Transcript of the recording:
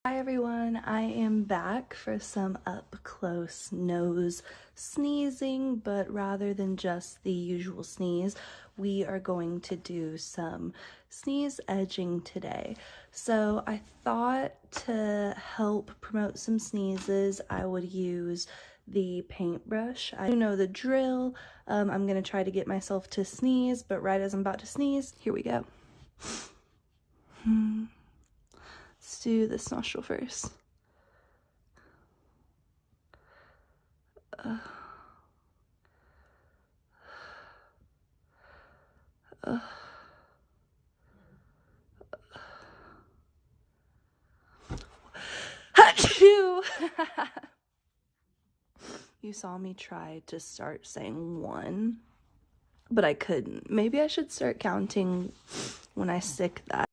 Hi everyone, I am back for some up close nose sneezing, but rather than just the usual sneeze, we are going to do some sneeze edging today. So I thought to help promote some sneezes, I would use the paintbrush. I know the drill. I'm gonna try to get myself to sneeze, but right as I'm about to sneeze, here we go. Let's do this nostril first. Achoo! You saw me try to start saying one, but I couldn't. Maybe I should start counting when I stick that.